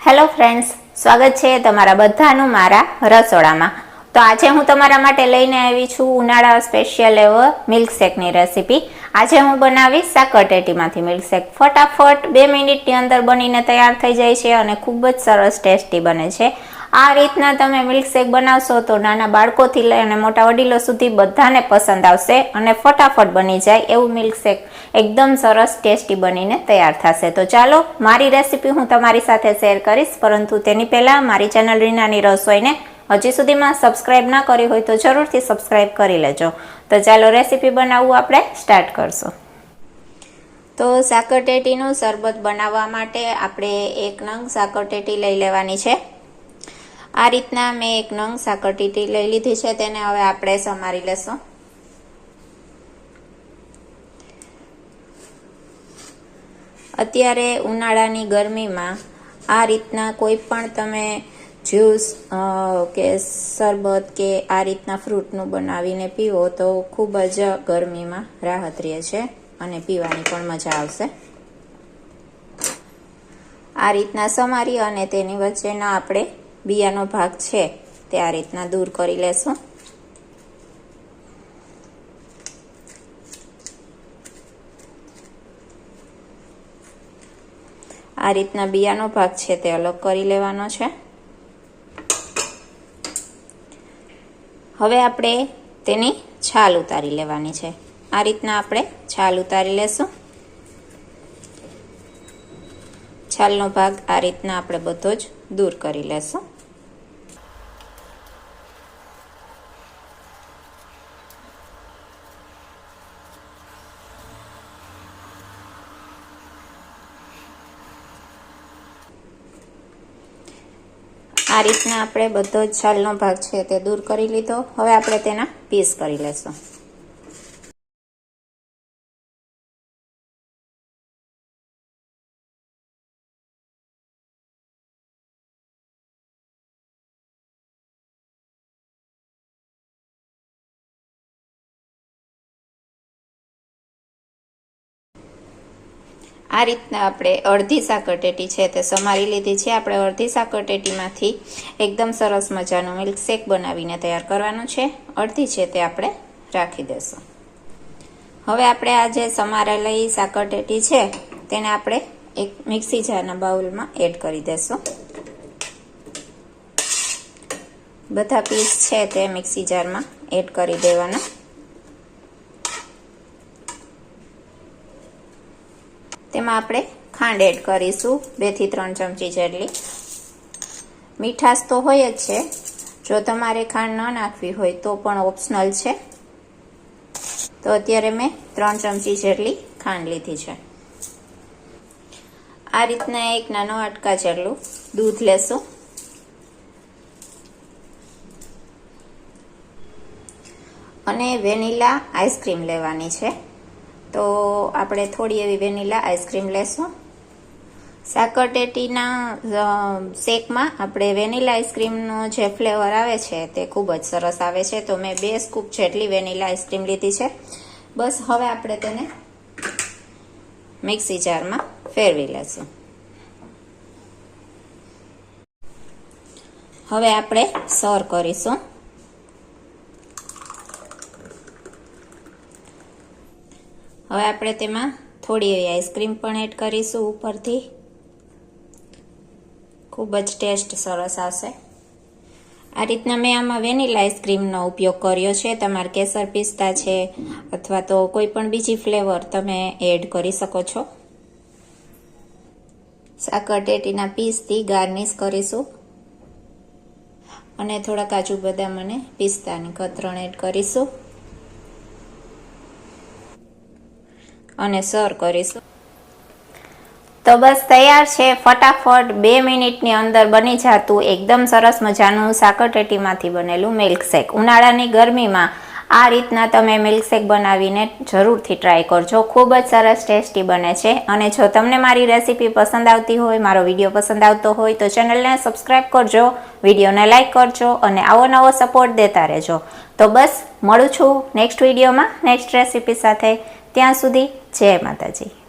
Hello friends, સ્વાગત છે તમારા બધાનું મારા રસોડામાં. તો આજે હું તમારા માટે લઈને આવી છું ઉનાળા સ્પેશિયલ એવો મિલ્કશેકની રેસીપી. આજે હું બનાવીશ સાકરટેટીમાંથી મિલ્કશેક. ફટાફટ 2 મિનિટની અંદર બનીને તૈયાર થઈ જાય છે અને ખૂબ જ સરસ ટેસ્ટી બને છે. આ રીતના તમે મિલ્કશેક બનાવશો તો નાના બાળકોથી લઈ અને મોટા વડીલો સુધી બધાને પસંદ આવશે અને ફટાફટ બની જાય એવું મિલ્કશેક એકદમ સરસ ટેસ્ટી બનીને તૈયાર થશે. તો ચાલો મારી રેસીપી હું તમારી સાથે શેર કરીશ, પરંતુ તેની પહેલાં મારી ચેનલ રીનાની રસોઈને હજી સુધીમાં સબસ્ક્રાઈબ ના કરી હોય તો જરૂરથી સબસ્ક્રાઈબ કરી લેજો. તો ચાલો રેસીપી બનાવવું આપણે સ્ટાર્ટ કરશું. તો સાકરટેટીનું શરબત બનાવવા માટે આપણે 1 નંગ સાકરટેટી લઈ લેવાની છે. આ રીતના મેં 1 નંગ સાકરટેટી લઈ લીધી છે. તેને હવે આપણે સમારી લેશું. અત્યારે ઉનાળાની ગરમીમાં આ રીતના કોઈ પણ તમે જ્યુસ કે શરબત કે આ રીતના ફ્રૂટનું બનાવીને પીવો તો ખૂબ જ ગરમીમાં રાહત રહે છે અને પીવાની પણ મજા આવશે. આ રીતના સમારી અને તેની વચ્ચેનો આપણે બિયાનો ભાગ છે તે આ રીતના દૂર કરી લેશું. આ રીતના બિયાનો ભાગ છે તે અલગ કરી લેવાનો છે. હવે આપણે તેની છાલ ઉતારી લેવાની છે. આ રીતના આપણે છાલ ઉતારી લેશું. છાલનો ભાગ આ રીતના આપણે બધો જ દૂર કરી લેશું. આ રીતના આપણે બધો જ છાલનો ભાગ છે તે દૂર કરી લીધો. હવે આપણે તેના પીસ કરી લેશું. આ રીતના આપણે અડધી સાકરટેટી છે તે સમારી લીધી છે. આપણે અડધી સાકરટેટીમાંથી એકદમ સરસ મજાનું મિલ્કશેક બનાવીને તૈયાર કરવાનું છે. અડધી છે તે આપણે રાખી દેશું. હવે આપણે આ જે સમારેલી સાકરટેટી છે તેને આપણે એક મિક્સી જારના બાઉલમાં એડ કરી દેશું. બધા પીસ છે તે મિક્સી જારમાં એડ કરી દેવાના. તેમાં આપણે ખાંડ એડ કરીશું 2 થી 3 ચમચી જેટલી. મીઠાશ તો હોય જ છે, જો તમારે ખાંડ ન નાખવી હોય તો પણ ઓપ્શનલ છે. તો અત્યારે મેં 3 ચમચી જેટલી ખાંડ લીધી છે. આ રીતના એક નાનો વાટકા જેટલું દૂધ લેશું. અને વેનીલા આઈસ્ક્રીમ લેવાની છે. તો આપણે થોડી એવી વેનીલા આઈસ્ક્રીમ લેશું. સાકરટેટીના શેકમાં આપણે વેનીલા આઈસ્ક્રીમનો જે ફ્લેવર આવે છે તે ખૂબ જ સરસ આવે છે. તો મેં 2 સ્કૂપ જેટલી વેનીલા આઈસ્ક્રીમ લીધી છે. બસ હવે આપણે તેને મિક્સી જારમાં ફેરવી લેશું. હવે આપણે સર્વ કરીશું. હવે આપણે તેમાં થોડી એવી આઈસ્ક્રીમ પણ એડ કરીશું ઉપરથી. ખૂબ જ ટેસ્ટ સરસ આવશે. આ રીતના મેં આમાં વેનીલા આઈસ્ક્રીમનો ઉપયોગ કર્યો છે. તમારે કેસર પિસ્તા છે અથવા તો કોઈ પણ બીજી ફ્લેવર તમે એડ કરી શકો છો. સાકરટેટીના પીસથી ગાર્નિશ કરીશું અને થોડા કાજુ બદામ અને પિસ્તાની કતરણ એડ કરીશું અને સર્વ કરીશું. તો બસ તૈયાર છે. ફટાફટ 2 મિનિટની અંદર બની જતું એકદમ સરસ મજાનું સાકરટેટીમાંથી બનેલું મિલ્કશેક. ઉનાળાની ગરમીમાં આ રીતના તમે મિલ્કશેક બનાવીને જરૂરથી ટ્રાય કરજો. ખૂબ જ સરસ ટેસ્ટી બને છે. અને જો તમને મારી રેસીપી પસંદ આવતી હોય, મારો વિડીયો પસંદ આવતો હોય તો ચેનલને સબસ્ક્રાઈબ કરજો, વિડીયોને લાઈક કરજો અને આવો નવો સપોર્ટ દેતા રહેજો. તો બસ મળું છું નેક્સ્ટ વિડીયોમાં નેક્સ્ટ રેસીપી સાથે. ત્યાં સુધી જય માતાજી.